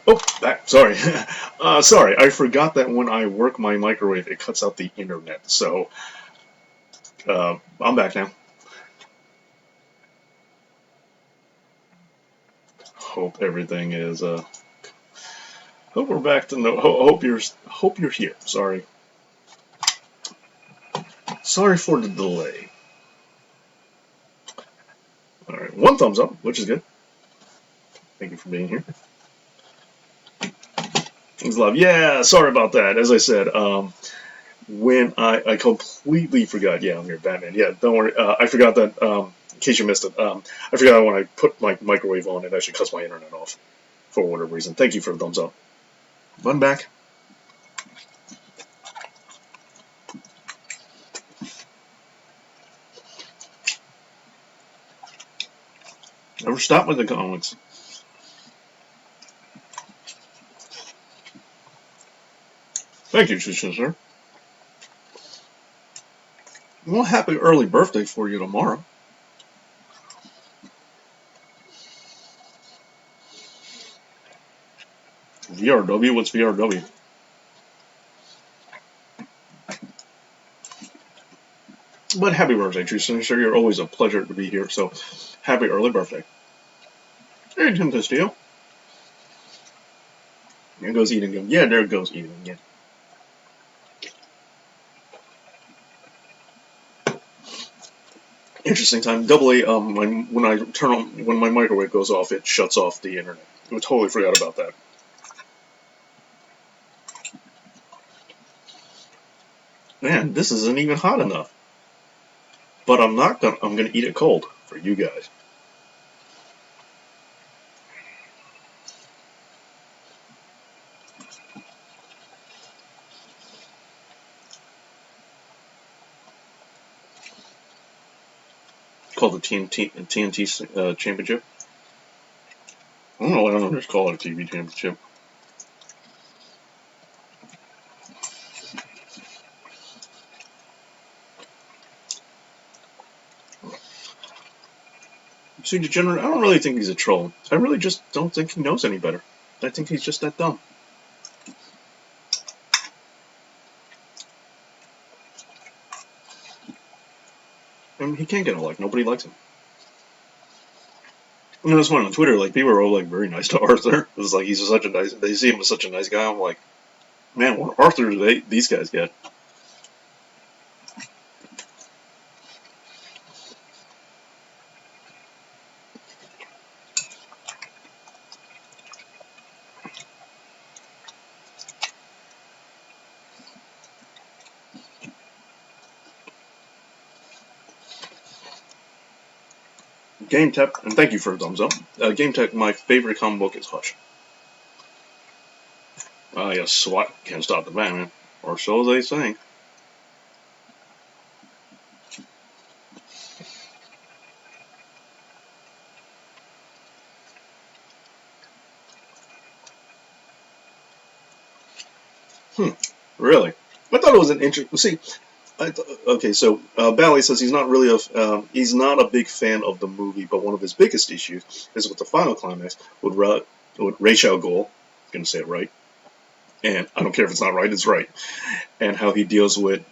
Oh, that, sorry. Sorry, I forgot that when I work my microwave, it cuts out the internet. So, I'm back now. Hope everything is, hope we're back to no, hope you're here. Sorry. Sorry for the delay. Alright, one thumbs up, which is good. Thank you for being here. Thanks, love. Yeah, sorry about that. As I said, when I completely forgot. Yeah, I'm here, Batman. Yeah, don't worry. I forgot that. In case you missed it, I forgot when I put my microwave on, it actually cuts my internet off for whatever reason. Thank you for the thumbs up. I'm back. Never stop with the comics. Thank you, sister. Well, happy early birthday for you tomorrow. VRW. What's VRW? But happy birthday, true sister. You're always a pleasure to be here. So, happy early birthday. Hey, Tim Castillo. There goes eating again. Yeah, there goes eating again. Interesting time. Double A. When I turn on when my microwave goes off, it shuts off the internet. I totally forgot about that. Man, this isn't even hot enough. But I'm not gonna. I'm gonna eat it cold for you guys. It's called the TNT Championship. I don't know. I don't know. Just call it a TV Championship. See, Degenerate. I don't really think he's a troll. I really just don't think he knows any better. I think he's just that dumb. I mean, he can't get a like. Nobody likes him. You know, it's funny on Twitter. Like people are all like very nice to Arthur. It's like he's such a nice. They see him as such a nice guy. I'm like, man, what Arthur do these guys get? Game Tech, and thank you for the thumbs up. Game Tech, my favorite comic book is Hush. Yes, SWAT can't stop the Batman, or so they say. Hmm, really? I thought it was an interesting. See, okay, so Bally says he's not really he's not a big fan of the movie, but one of his biggest issues is with the final climax with Ra's al Ghul. I'm gonna say it right, and I don't care if it's not right; it's right. And how he deals with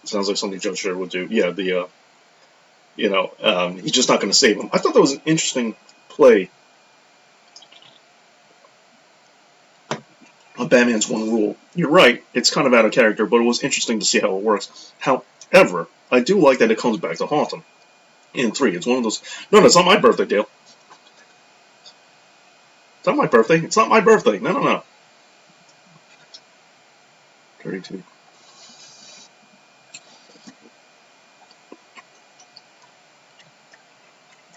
sounds like something Judge Dredd would do. Yeah, he's just not going to save him. I thought that was an interesting play of Batman's one rule. You're right; it's kind of out of character, but it was interesting to see how it works. However, I do like that it comes back to haunt him in three. It's one of those. No, no, it's not my birthday, Dale. It's not my birthday. It's not my birthday. No, no, no. 32.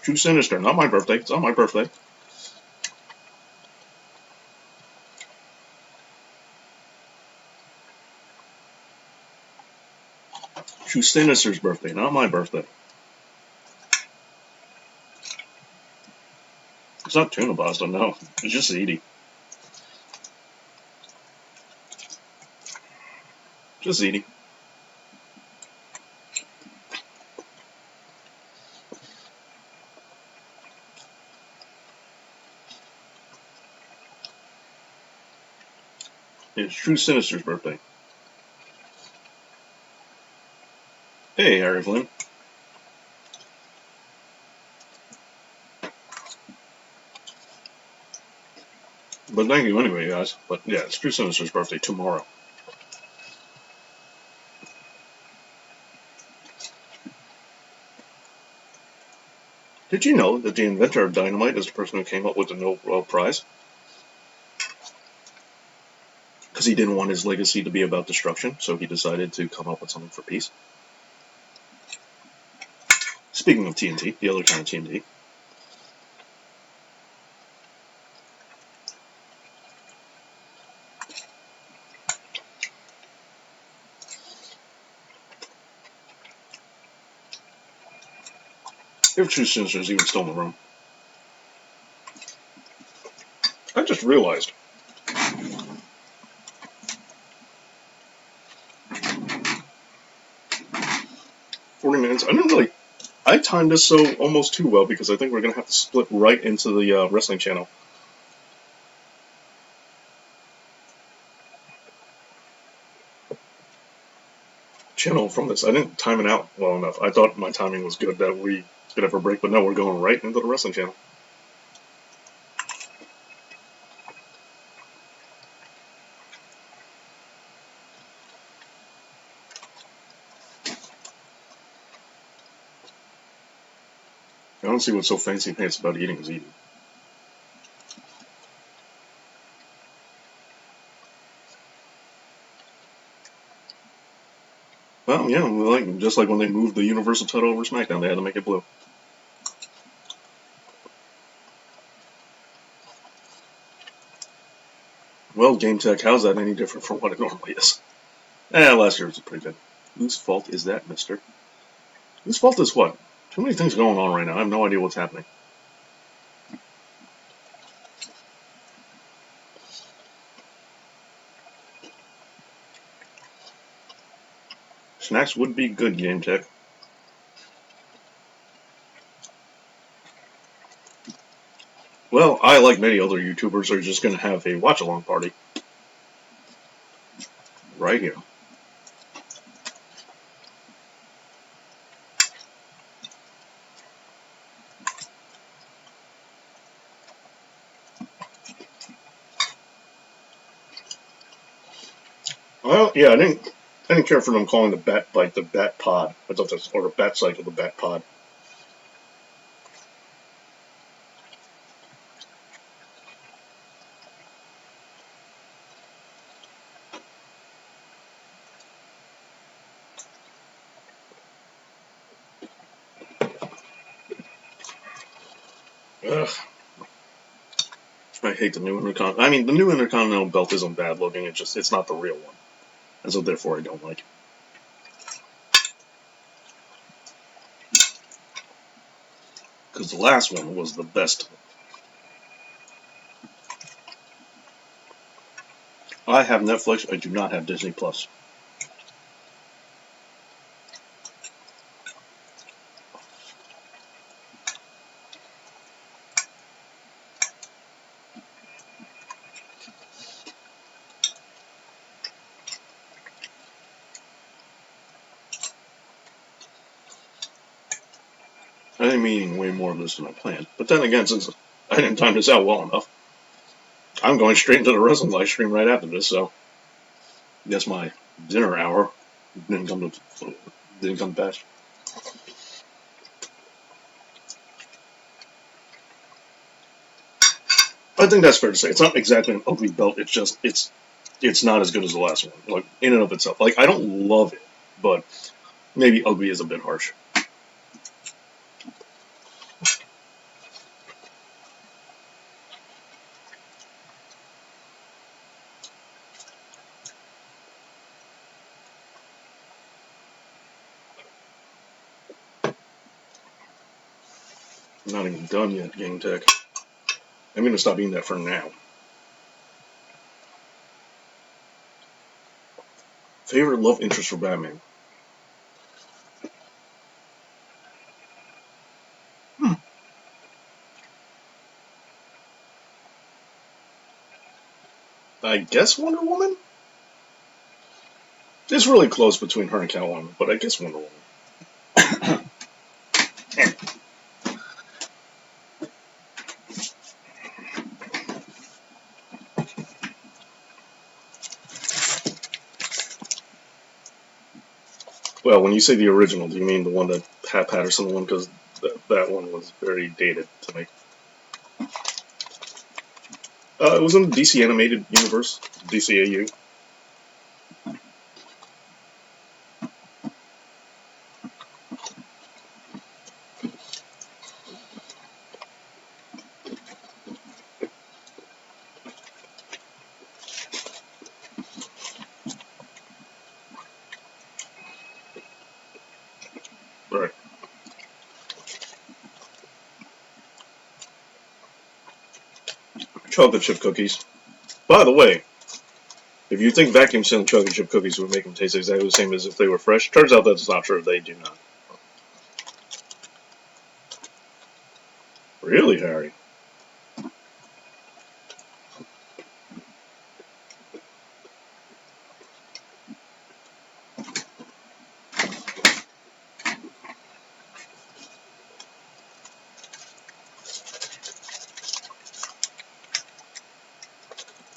True Sinister. Not my birthday. It's not my birthday. True Sinister's birthday. Not my birthday. It's not Tuna Boston. No, it's just Edie. Just Edie. It's True Sinister's birthday. Hey, Harry Flynn. But thank you anyway, guys. But yeah, it's True Sinister's birthday tomorrow. Did you know that the inventor of dynamite is the person who came up with the Nobel Prize? Because he didn't want his legacy to be about destruction, so he decided to come up with something for peace. Speaking of TNT, the other kind of TNT. If True Sinister is even still in the room. I just realized. 40 minutes. I didn't really. I timed this so almost too well because I think we're going to have to split right into the wrestling channel. From this. I didn't time it out well enough. I thought my timing was good that we could have a break, but no, we're going right into the wrestling channel. I don't see what's so fancy pants about eating is eating. Well, yeah, just like when they moved the Universal title over SmackDown, they had to make it blue. Well, Game Tech, how's that any different from what it normally is? Last year was pretty good. Whose fault is that, mister? Whose fault is what? Too many things going on right now. I have no idea what's happening. Snacks would be good, Game Tech. Well, I, like many other YouTubers, are just going to have a watch-along party. Right here. Well, yeah, I didn't care for them calling the Bat Bite the Bat Pod. I thought that's, or the Bat Cycle the Bat Pod. Ugh. I hate the new Intercontinental. I mean, the new Intercontinental belt isn't bad looking. It's not the real one, and so therefore I don't like it. Because the last one was the best. I have Netflix. I do not have Disney Plus. I am eating way more of this than I planned. But then again, since I didn't time this out well enough, I'm going straight into the wrestling live stream right after this. So I guess my dinner hour didn't come to pass. I think that's fair to say. It's not exactly an ugly belt. It's not as good as the last one. Like in and of itself. Like I don't love it, but maybe ugly is a bit harsh. I'm not even done yet, Game Tech. I'm gonna stop eating that for now. Favorite love interest for Batman? Hmm. I guess Wonder Woman? It's really close between her and Catwoman, but I guess Wonder Woman. Well, when you say the original, do you mean the one that Pat Patterson won? Because that one was very dated to me. It was in the DC animated universe, DCAU. Right. Chocolate chip cookies. By the way, if you think vacuum sealed chocolate chip cookies would make them taste exactly the same as if they were fresh, turns out that's not true. They do not. Really, Harry?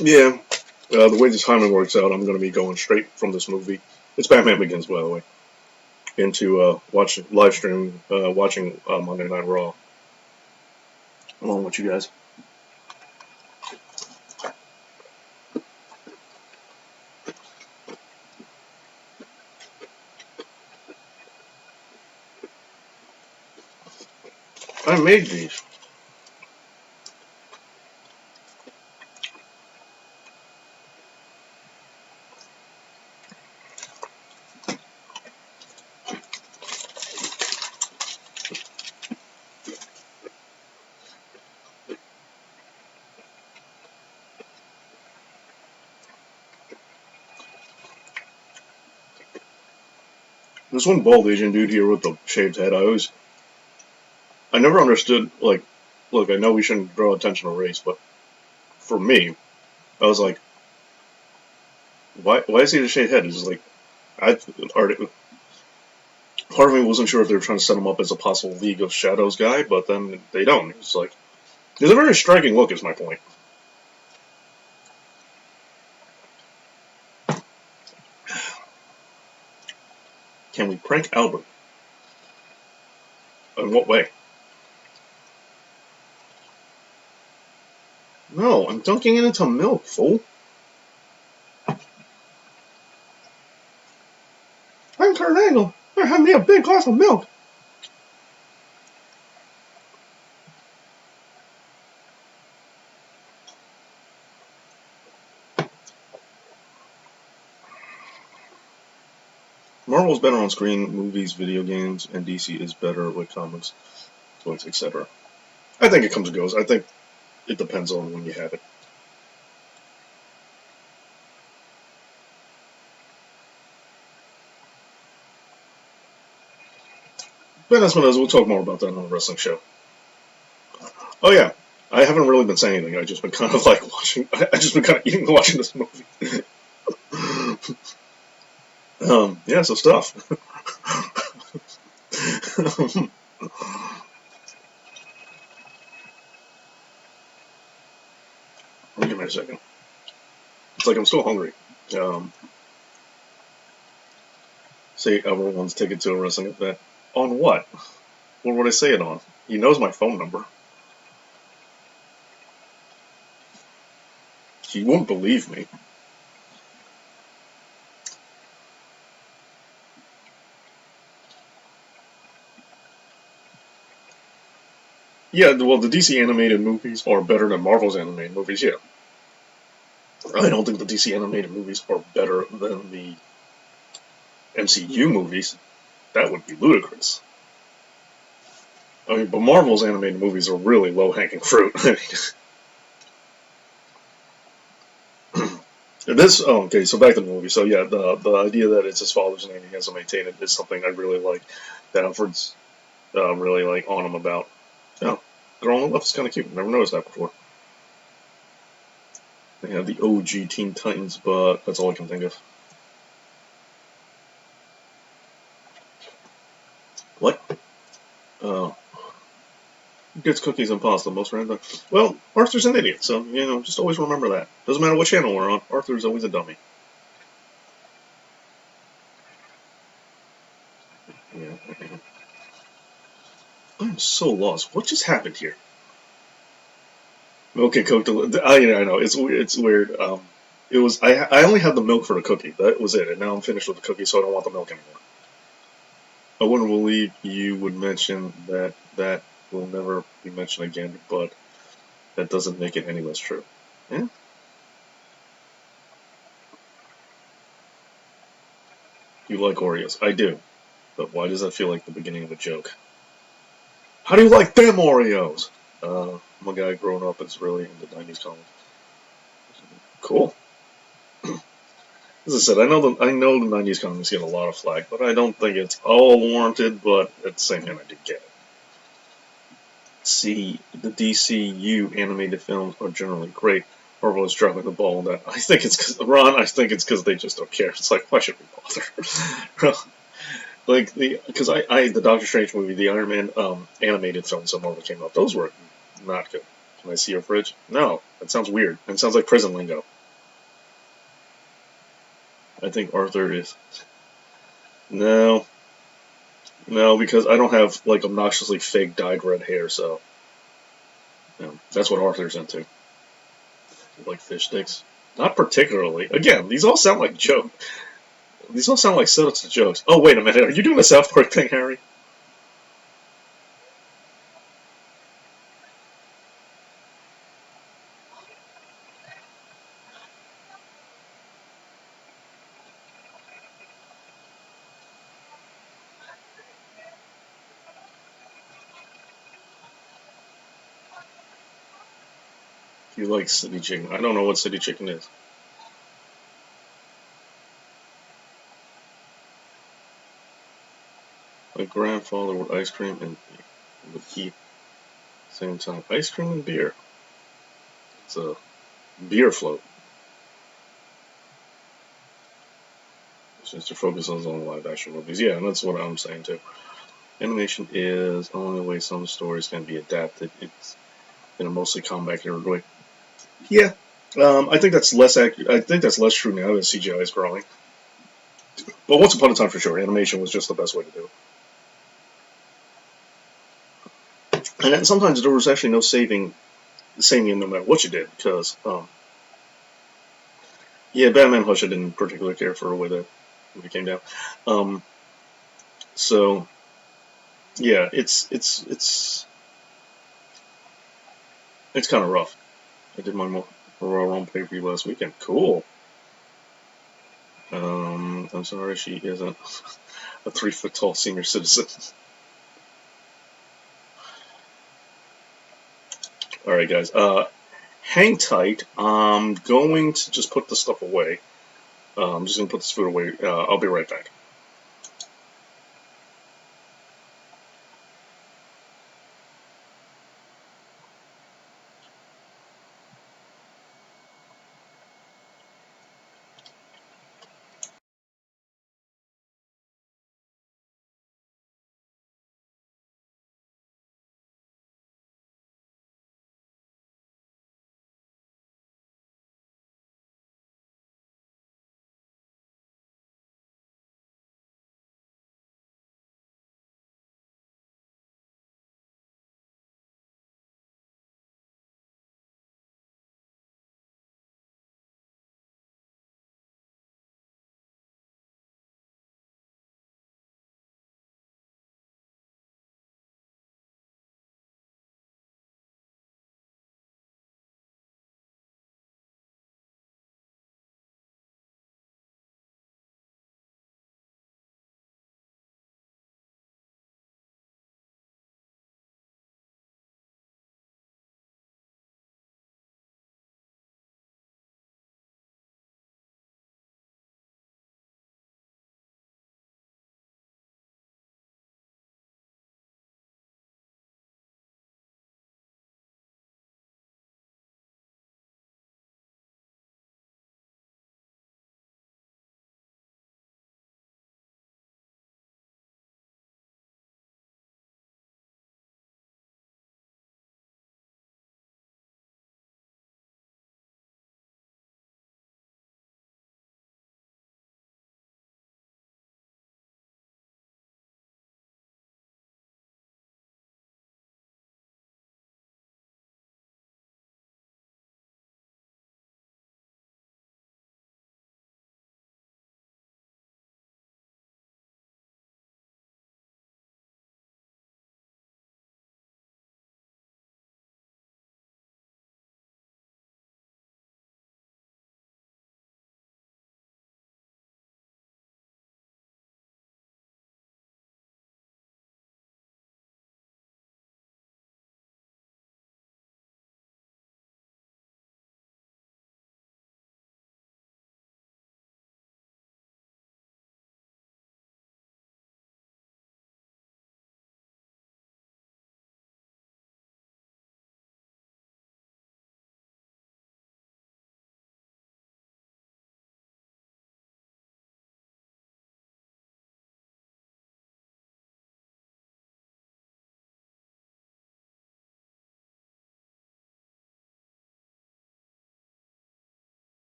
Yeah. The way the timing works out, I'm going to be going straight from this movie. It's Batman Begins, by the way, into watching live stream, watching Monday Night Raw along with you guys. I made these. This one bald Asian dude here with the shaved head. I never understood. Like, look, I know we shouldn't draw attention to race, but for me, I was like, why is he a shaved head? It's just like, I part of me wasn't sure if they were trying to set him up as a possible League of Shadows guy, but then they don't. It's like, it's a very striking look, is my point. Can we prank Albert? In what way? No, I'm dunking it into milk, fool. I'm Kurt Angle. Have me a big glass of milk. Marvel's better on screen, movies, video games, and DC is better with comics, toys, etc. I think it comes and goes. I think it depends on when you have it. But that's what we'll talk more about that on the wrestling show. Oh yeah, I haven't really been saying anything. I just been kind of like watching. I just been kind of eating and watching this movie. Yeah, so stuff. Give me a second. It's like I'm still hungry. Um, Say everyone wants to take it to a wrestling event. On what? What would I say it on? He knows my phone number. He won't believe me. Yeah, well, the DC animated movies are better than Marvel's animated movies, yeah. I don't think the DC animated movies are better than the MCU movies. That would be ludicrous. I mean, but Marvel's animated movies are really low hanging fruit. This, oh, okay, so back to the movie. So, yeah, the idea that it's his father's name, he has to maintain it, is something I really like. That Alfred's really like on him about. Yeah, girl on the left is kind of cute. Never noticed that before. They have the OG Teen Titans, but that's all I can think of. Uh, gets cookies and pasta most random. Well, Arthur's an idiot, so just always remember that. Doesn't matter what channel we're on. Arthur's always a dummy. Yeah. I'm so lost. What just happened here? Milk and Coke. I know it's weird. It was I only had the milk for the cookie. That was it, and now I'm finished with the cookie, so I don't want the milk anymore. I wouldn't believe you would mention that. That will never be mentioned again, but that doesn't make it any less true. Yeah. You like Oreos? I do, but why does that feel like the beginning of a joke? How do you like them Oreos? I'm a guy growing up is really into '90s comics. Cool. As I said, I know the '90s comics get a lot of flack, but I don't think it's all warranted. But at the same time, I do get it. See, the DCU animated films are generally great. Marvel is dropping the ball on that. I think it's because Ron. I think it's because they just don't care. It's like, why should we bother? Like because the Doctor Strange movie, the Iron Man animated films that Marvel came out, those were not good. Can I see your fridge? No, that sounds weird. It sounds like prison lingo. I think Arthur is no, no, because I don't have like obnoxiously fake dyed red hair, so that's what Arthur's into. Like fish sticks. Not particularly. Again, these all sound like jokes. These all sound like setups of jokes. Oh, wait a minute. Are you doing the South Park thing, Harry? You like city chicken. I don't know what city chicken is. My grandfather would ice cream and would eat at the same time. Ice cream and beer. It's a beer float. Since your focus is on live action movies. Yeah, and that's what I'm saying too. Animation is the only way some stories can be adapted. It's in a mostly comic way. Yeah, I think that's less accurate. I think that's less true now that CGI is growing. But once upon a time, for sure, animation was just the best way to do it. And then sometimes there was actually no saving it no matter what you did, because yeah, Batman Hush I didn't particularly care for the way that it came down. Um, so yeah, it's kind of rough. I did my Royal Rumble pay per view last weekend. Cool. I'm sorry she isn't a 3 foot tall senior citizen. All right, guys. Hang tight. I'm going to just put the stuff away. I'm just gonna put this food away. I'll be right back.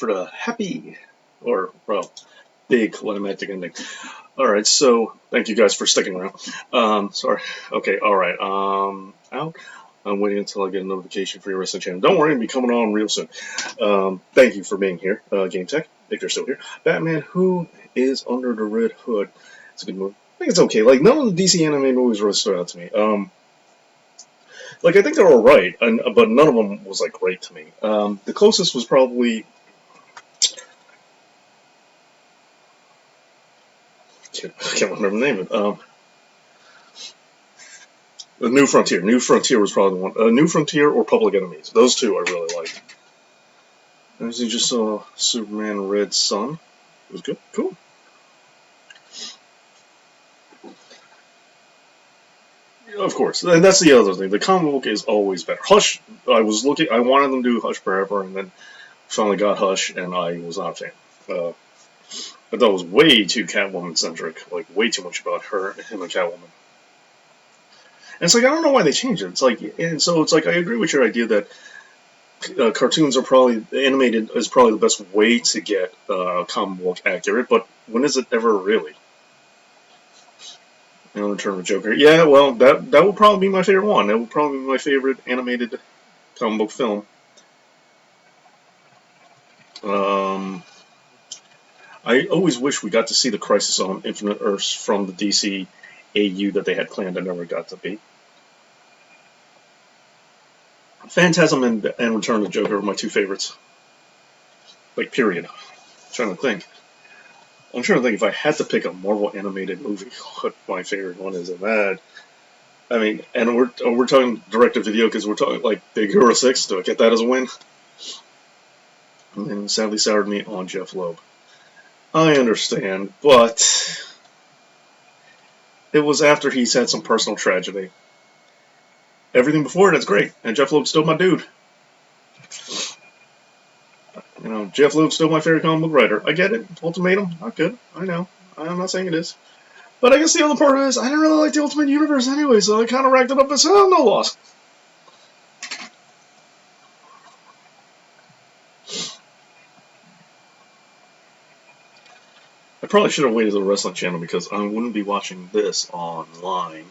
for the happy, or, well, big climactic ending. Alright, so thank you guys for sticking around. Sorry. Okay, alright. Out. I'm waiting until I get a notification for your wrestling channel. Don't worry, I'll be coming on real soon. Thank you for being here, Game Tech, if you're still here. Batman, Who is Under the Red Hood? It's a good movie. I think it's okay. Like, none of the DC anime movies really stood out to me. Like, I think they're alright, but none of them was, like, great to me. The closest was probably... I can't remember the name of it. The New Frontier. New Frontier was probably the one. New Frontier or Public Enemies. Those two I really liked. As you just saw, Superman Red Sun. It was good. Cool. Of course, and that's the other thing. The comic book is always better. Hush. I wanted them to do Hush forever, and then finally got Hush, and I was not a fan. I thought it was way too Catwoman centric. Like way too much about him and Catwoman. And it's like I don't know why they changed it. It's like, and so it's like I agree with your idea that cartoons are probably animated is probably the best way to get comic book accurate. But when is it ever really? Return of Joker. Yeah, well, that would probably be my favorite one. That would probably be my favorite animated comic book film. I always wish we got to see the Crisis on Infinite Earths from the DC AU that they had planned and never got to be. Phantasm and Return of the Joker are my two favorites. Like, period. I'm trying to think if I had to pick a Marvel animated movie, what my favorite one is. And that, I mean, and we're talking direct to video because we're talking like Big Hero 6. Do I get that as a win? And sadly soured me on Jeff Loeb. I understand, but it was after he's had some personal tragedy. Everything before it is great, and Jeff Loeb's still my dude. Jeff Loeb's still my favorite comic book writer. I get it. Ultimatum, not good. I know. I'm not saying it is. But I guess the other part is, I didn't really like the Ultimate Universe anyway, so I kind of racked it up as, no loss. I probably should have waited till the Wrestling Channel because I wouldn't be watching this online.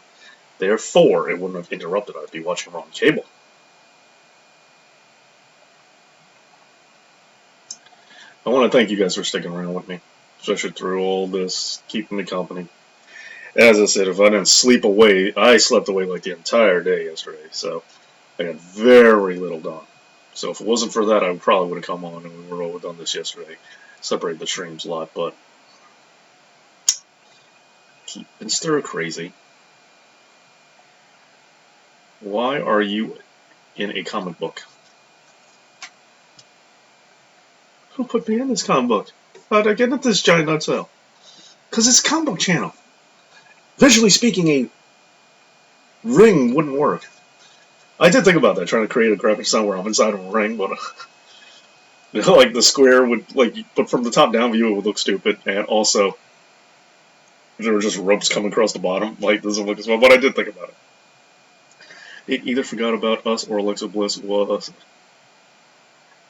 Therefore, it wouldn't have interrupted. I'd be watching it on cable. I want to thank you guys for sticking around with me, especially through all this, keeping me company. As I said, if I didn't sleep away, I slept away like the entire day yesterday, so I got very little done. So if it wasn't for that, I probably would have come on and we would have done this yesterday. Separated the streams a lot, but keeping stir crazy. Why are you in a comic book? Who put me in this comic book? How'd I get into this giant nutshell? Because it's a comic book channel. Visually speaking, a ring wouldn't work. I did think about that, trying to create a graphic design where I'm inside of a ring, but like the square would, but from the top down view, it would look stupid, and also if there were just ropes coming across the bottom, doesn't look as well. But I did think about it. It either forgot about us or Alexa Bliss was.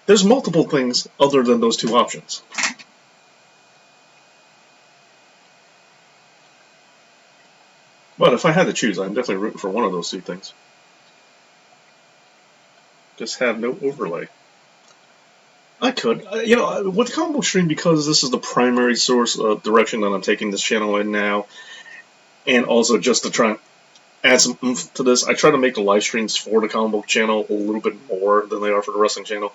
There's multiple things other than those two options. But if I had to choose, I'm definitely rooting for one of those two things. Just have no overlay. I could. With Comic Book Stream, because this is the primary source of direction that I'm taking this channel in now, and also just to try and add some oomph to this, I try to make the live streams for the Comic Book channel a little bit more than they are for the Wrestling channel.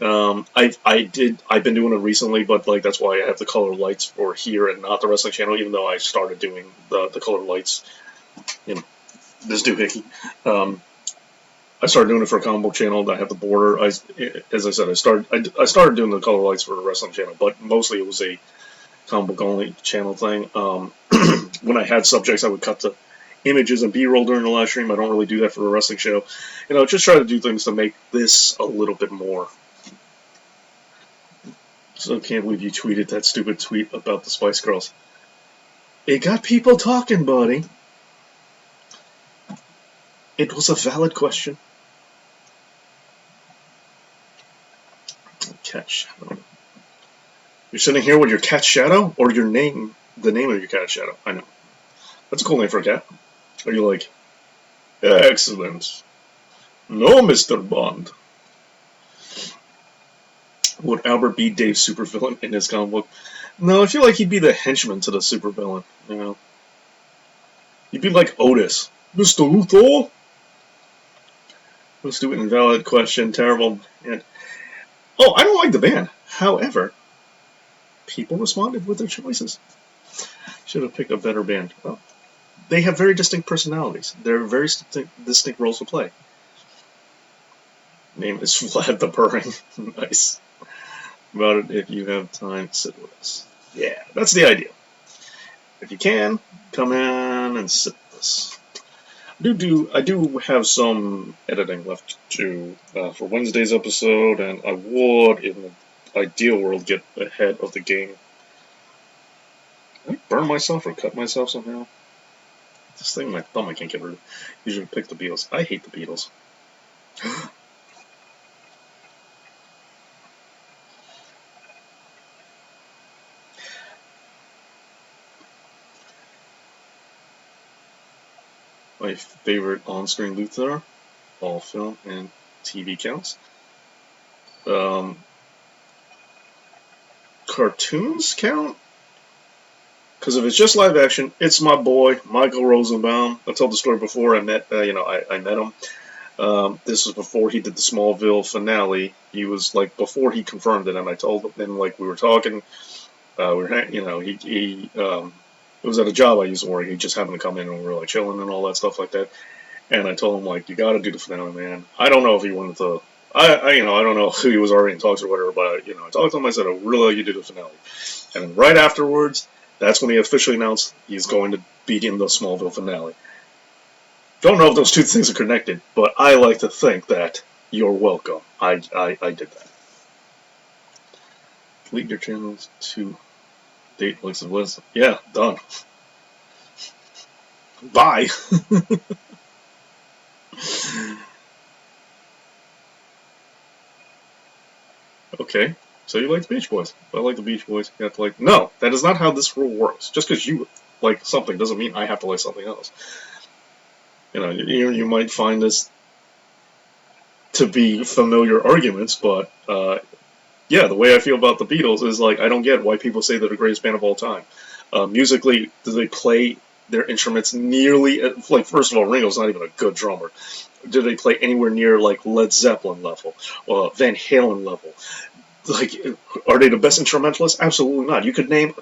I've been doing it recently, but that's why I have the color lights for here and not the Wrestling channel, even though I started doing the color lights, this doohickey. I started doing it for a comic book channel. I have the border. As I said, I started doing the color lights for the Wrestling channel, but mostly it was a comic book only channel thing. When I had subjects, I would cut the images and B-roll during the live stream. I don't really do that for the Wrestling show. Just try to do things to make this a little bit more. So I can't believe you tweeted that stupid tweet about the Spice Girls. It got people talking, buddy. It was a valid question. Catch. You're sitting here with your cat's shadow, or your name, the name of your cat's shadow. I know. That's a cool name for a cat. Are you like, excellent. No, Mr. Bond. Would Albert be Dave's supervillain in his comic book? No, I feel like he'd be the henchman to the supervillain. You know, he'd be like Otis. Mr. Luthor? Let's do an invalid question. Terrible. And oh, I don't like the band. However, people responded with their choices. Should have picked a better band. Well, they have very distinct personalities. They're very distinct roles to play. Name is Vlad the Purring. Nice. About it, if you have time, sit with us. Yeah, that's the idea. If you can, come in and sit with us. I do have some editing left to for Wednesday's episode, and I would, in the ideal world, get ahead of the game. Did I burn myself or cut myself somehow? This thing in my thumb I can't get rid of. Usually pick the Beatles. I hate the Beatles. My favorite on-screen Luthor, all film and TV counts. Cartoons count? Because if it's just live action, it's my boy, Michael Rosenbaum. I've told the story before. I met, I met him. This was before he did the Smallville finale. He was like before he confirmed it, and I told him like we were talking. We were, it was at a job I used to work. He just happened to come in, and we were like chilling and all that stuff like that. And I told him like, you got to do the finale, man. I don't know if he wanted to. I don't know if he was already in talks or whatever, but I talked to him. I said, I really like you to do the finale. And then right afterwards, that's when he officially announced he's going to be in the Smallville finale. Don't know if those two things are connected, but I like to think that you're welcome. I did that. Delete your channels to date likes and was. Yeah, done. Bye. Okay, so you like the Beach Boys. I like the Beach Boys. You have to like. No, that is not how this rule works. Just because you like something doesn't mean I have to like something else. You might find this to be familiar arguments, but yeah, the way I feel about the Beatles is like I don't get why people say they're the greatest band of all time. Musically, do they play their instruments nearly like? First of all, Ringo's not even a good drummer. Do they play anywhere near like Led Zeppelin level, Van Halen level? Like, are they the best instrumentalists? Absolutely not. You could name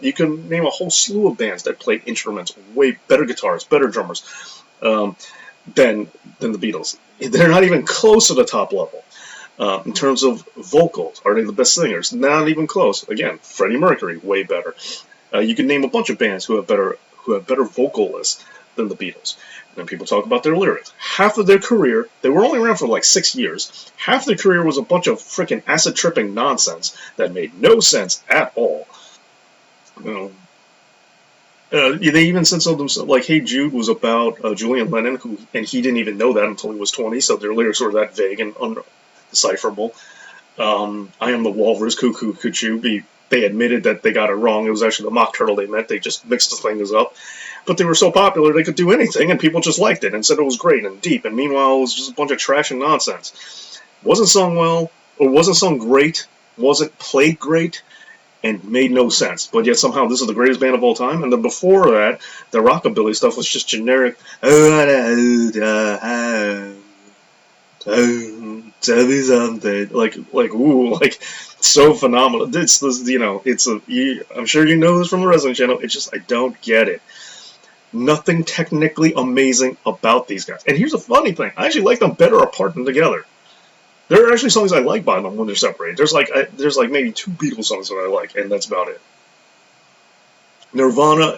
you could name a whole slew of bands that played instruments, way better guitarists, better drummers, than the Beatles. They're not even close to the top level. In terms of vocals, are they the best singers? Not even close. Again, Freddie Mercury, way better. You can name a bunch of bands who have better vocalists than the Beatles. And then people talk about their lyrics. Half of their career, they were only around for like 6 years. Half their career was a bunch of freaking acid tripping nonsense that made no sense at all. They even said something like "Hey Jude" was about Julian Lennon, and he didn't even know that until he was 20. So their lyrics were that vague and undecipherable. "I am the walrus, cuckoo, cuckoo." They admitted that they got it wrong. It was actually the mock turtle they meant. They just mixed the things up. But they were so popular they could do anything, and people just liked it and said it was great and deep. And meanwhile, it was just a bunch of trash and nonsense. Wasn't sung well, or wasn't sung great, wasn't played great, and made no sense. But yet somehow this is the greatest band of all time. And then before that, the rockabilly stuff was just generic. Tell me something. Like ooh, like so phenomenal. It's this, I'm sure you know this from the Wrestling Channel. It's just I don't get it. Nothing technically amazing about these guys. And here's the funny thing: I actually like them better apart than together. There are actually songs I like by them when they're separated. There's like maybe 2 Beatles songs that I like, and that's about it. Nirvana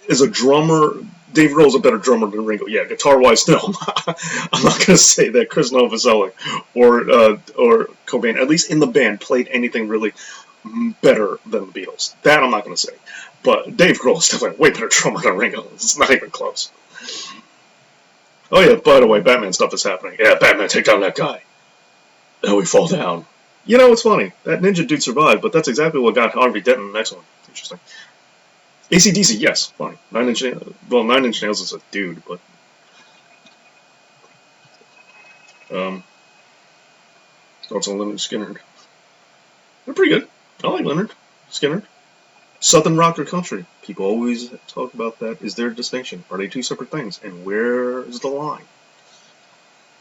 is a drummer. Dave Grohl's a better drummer than Ringo. Yeah, guitar-wise, no. I'm not going to say that Chris Novoselic or Cobain, at least in the band, played anything really better than the Beatles. That I'm not going to say. But Dave Grohl is definitely a way better drummer than Ringo. It's not even close. Oh yeah, by the way, Batman stuff is happening. Yeah, Batman, take down that guy. Then we fall down. You know, it's funny. That ninja dude survived, but that's exactly what got Harvey Dent in the next one. Interesting. AC/DC, yes, fine. Nine Inch Nails is a dude, but um, also Leonard Skinner. They're pretty good. I like Leonard Skinner. Southern rock or country. People always talk about that. Is there a distinction? Are they two separate things? And where is the line?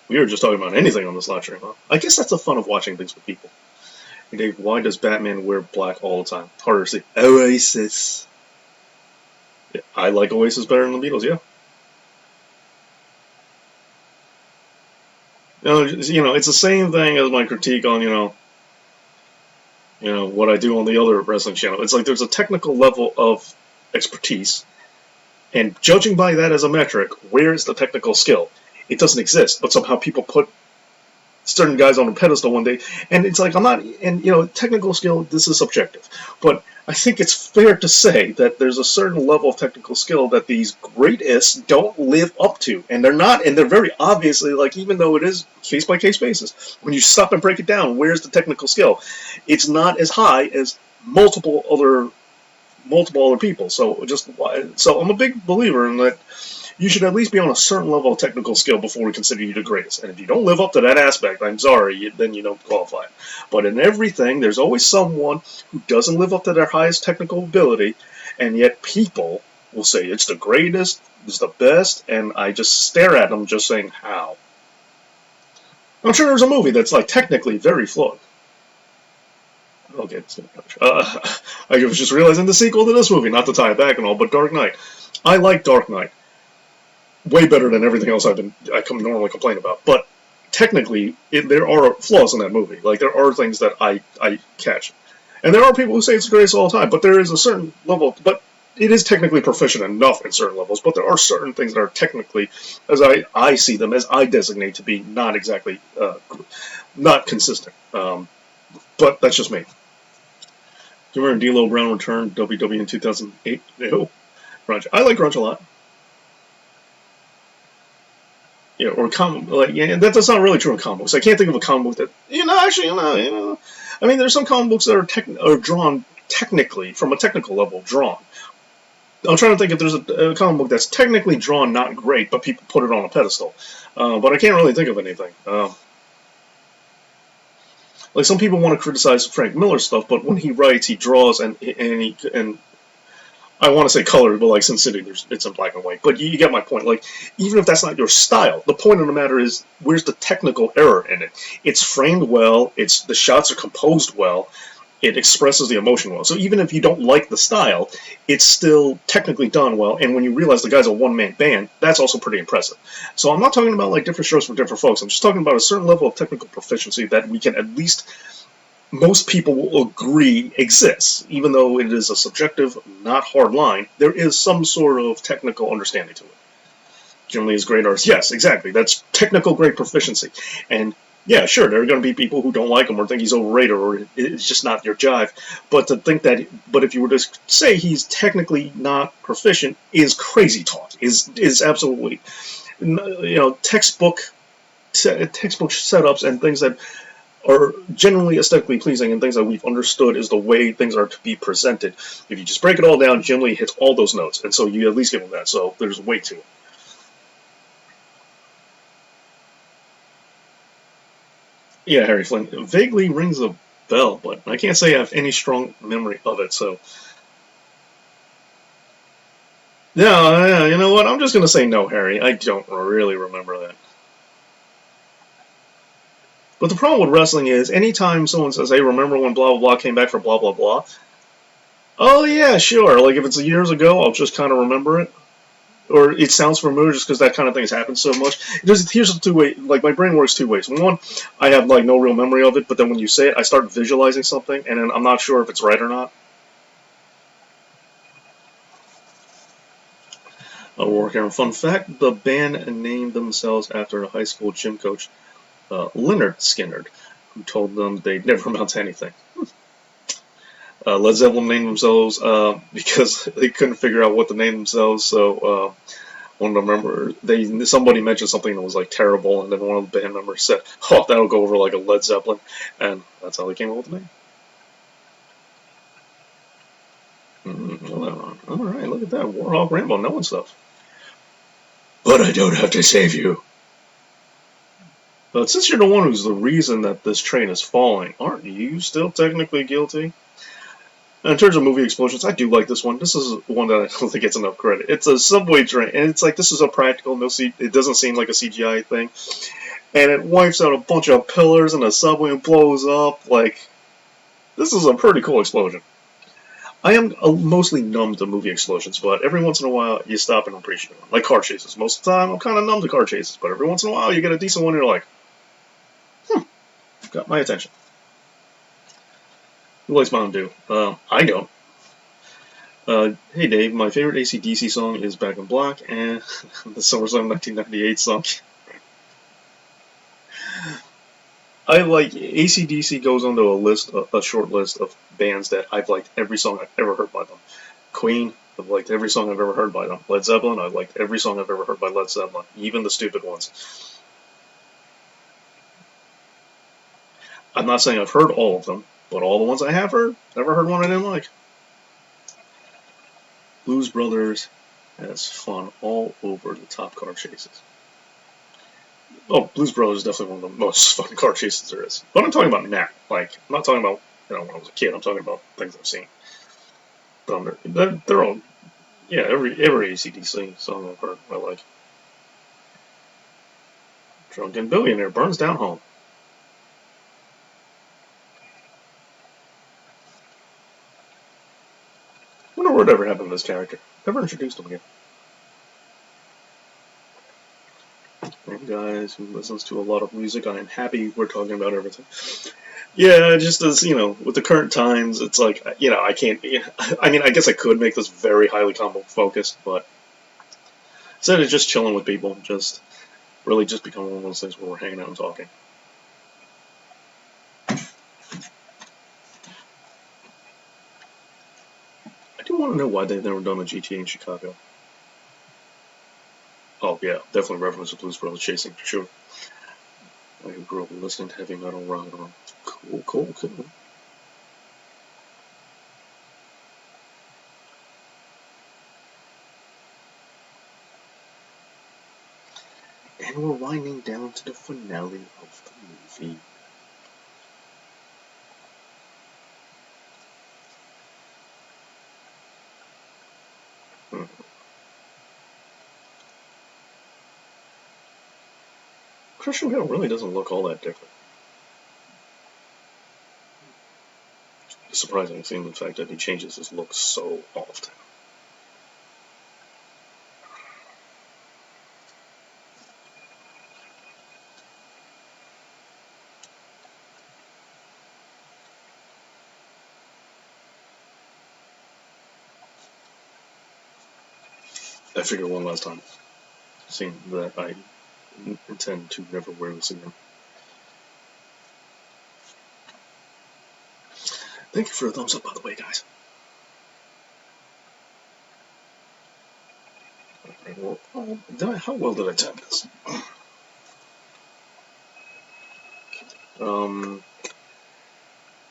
We were just talking about anything on this live stream, huh? I guess that's the fun of watching things with people. Hey Dave, why does Batman wear black all the time? Harder to see. Oasis. Yeah, I like Oasis better than the Beatles, yeah. It's the same thing as my critique on, what I do on the other wrestling channel. It's like there's a technical level of expertise, and judging by that as a metric, where's the technical skill? It doesn't exist, but somehow people put certain guys on a pedestal one day, and it's like, I'm not, and technical skill, this is subjective, but I think it's fair to say that there's a certain level of technical skill that these greatest don't live up to, and they're not, and they're very obviously, like, even though it is case by case basis, when you stop and break it down, where's the technical skill? It's not as high as multiple other people. So I'm a big believer in that you should at least be on a certain level of technical skill before we consider you the greatest. And if you don't live up to that aspect, I'm sorry, then you don't qualify. But in everything, there's always someone who doesn't live up to their highest technical ability, and yet people will say it's the greatest, it's the best, and I just stare at them just saying, how? I'm sure there's a movie that's like technically very flawed. Okay, it's gonna I was just realizing the sequel to this movie, not to tie it back and all, but Dark Knight. I like Dark Knight way better than everything else I normally complain about. But technically, there are flaws in that movie. Like, there are things that I catch. And there are people who say it's the greatest all the time, but there is a certain level, but it is technically proficient enough in certain levels, but there are certain things that are technically, as I see them, as I designate to be not exactly, not consistent. But that's just me. Do you remember D'Lo Brown returned WWE in 2008? No. Grunge. I like Grunge a lot. Yeah, or that's not really true in comic books. I can't think of a comic book that I mean, there's some comic books that are drawn technically from a technical level drawn. I'm trying to think if there's a comic book that's technically drawn not great, but people put it on a pedestal. But I can't really think of anything. Like, some people want to criticize Frank Miller's stuff, but when he writes, he draws and I want to say color, but like Sin City, it's in black and white. But you get my point. Like, even if that's not your style, the point of the matter is, where's the technical error in it? It's framed well. The shots are composed well. It expresses the emotion well. So even if you don't like the style, it's still technically done well. And when you realize the guy's a one-man band, that's also pretty impressive. So I'm not talking about like different shows for different folks. I'm just talking about a certain level of technical proficiency that we can at least, most people will agree exists, even though it is a subjective, not hard line. There is some sort of technical understanding to it. Generally, as great artists, yes, exactly. That's technical great proficiency. And yeah, sure, there are going to be people who don't like him or think he's overrated or it's just not your jive. But to think that, but if you were to say he's technically not proficient, is crazy talk. Is absolutely, textbook setups and things that are generally aesthetically pleasing and things that we've understood is the way things are to be presented. If you just break it all down, Jim Lee hits all those notes, and so you at least give him that. So there's weight to it. Yeah, Harry Flynn vaguely rings a bell, but I can't say I have any strong memory of it. So yeah, you know what? I'm just gonna say no, Harry. I don't really remember that. But the problem with wrestling is, anytime someone says, "Hey, remember when blah blah blah came back for blah blah blah?" Oh yeah, sure. Like, if it's years ago, I'll just kind of remember it, or it sounds familiar just because that kind of thing has happened so much. Here's the two ways. Like, my brain works two ways. One, I have like no real memory of it, but then when you say it, I start visualizing something, and then I'm not sure if it's right or not. Warhammer. Fun fact: the band named themselves after a high school gym coach, Leonard Skinner, who told them they'd never amount to anything. Led Zeppelin named themselves because they couldn't figure out what to name themselves, so one of the members, somebody mentioned something that was like terrible, and then one of the band members said, "Oh, that'll go over like a Led Zeppelin," and that's how they came up with the name. All right, look at that, Warhawk Rambo knowing stuff. But I don't have to save you. But since you're the one who's the reason that this train is falling, aren't you still technically guilty? In terms of movie explosions, I do like this one. This is one that I don't think gets enough credit. It's a subway train, and it's like this is a practical, no it doesn't seem like a CGI thing, and it wipes out a bunch of pillars, and the subway blows up. Like, this is a pretty cool explosion. I am mostly numb to movie explosions, but every once in a while you stop and appreciate them. Like car chases. Most of the time I'm kind of numb to car chases, but every once in a while you get a decent one and you're like, got my attention. Who likes Mountain Dew? I don't. Hey Dave, my favorite AC/DC song is Back in Black, and the SummerSlam 1998 song. I like AC/DC goes onto a short list of bands that I've liked every song I've ever heard by them. Queen, I've liked every song I've ever heard by them. Led Zeppelin, I've liked every song I've ever heard by Led Zeppelin, even the stupid ones. I'm not saying I've heard all of them, but all the ones I have heard, never heard one I didn't like. Blues Brothers has fun all over the top car chases. Oh, Blues Brothers is definitely one of the most fun car chases there is. But I'm talking about now. Like, I'm not talking about when I was a kid. I'm talking about things I've seen. They're all, yeah, every AC/DC song I've heard I like. Drunken Billionaire burns down home. I wonder what ever happened to this character. Never introduced him again. And guys who listens to a lot of music, I am happy we're talking about everything. Yeah, just as, with the current times, it's like, I can't, I mean, I guess I could make this very highly comic focused, but instead of just chilling with people, just really just become one of those things where we're hanging out and talking. I do want to know why they've never done a GTA in Chicago. Oh, yeah, definitely reference to Blues Brothers chasing, for sure. I grew up listening to heavy metal, rock and roll. Cool. And we're winding down to the finale of the movie. Christian Bale really doesn't look all that different. It's surprising, seeing the fact that he changes his look so often. I figured one last time, seeing that I intend to never wear this again. Thank you for a thumbs up, by the way, guys. How well did I tap this?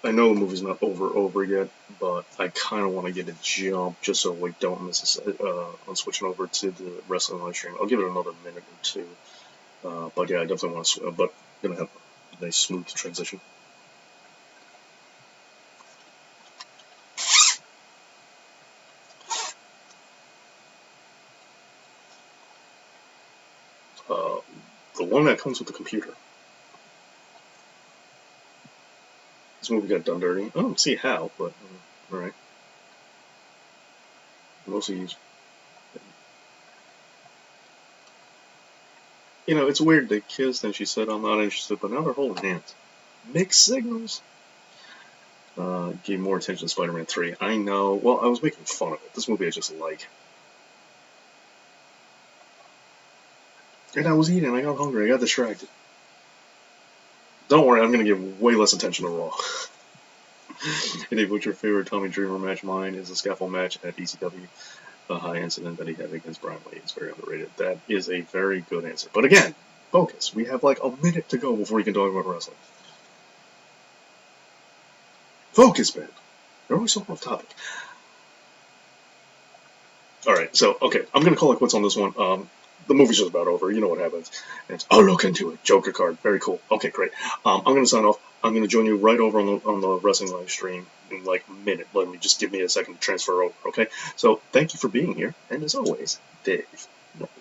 I know the movie's not over yet, but I kind of want to get a jump just so we don't miss on switching over to the wrestling live stream. I'll give it another minute or two. But yeah, I definitely want to. But gonna have a nice smooth transition. Uh, the one that comes with the computer. This movie got done dirty. I don't see how, but alright. Mostly, it's weird. They kissed and she said, "I'm not interested," but now they're holding hands. Mixed signals. Gave more attention to Spider-Man 3. I know. Well, I was making fun of it. This movie I just like. And I was eating. I got hungry. I got distracted. Don't worry, I'm going to give way less attention to Raw. Hey Dave, what's your favorite Tommy Dreamer match? Mine is a scaffold match at ECW. a high incident that he had against Brian Lee is very underrated. That is a very good answer. But again, focus. We have like a minute to go before we can talk about wrestling. Focus, man. You're always so off topic. All right, so okay, I'm gonna call it quits on this one. The movie's just about over. You know what happens. And it's, I'll look into it. Joker card, very cool. Okay, great. I'm gonna sign off. I'm gonna join you right over on the wrestling live stream in like a minute. Let me just give me a second to transfer over. Okay. So thank you for being here, and as always, Dave.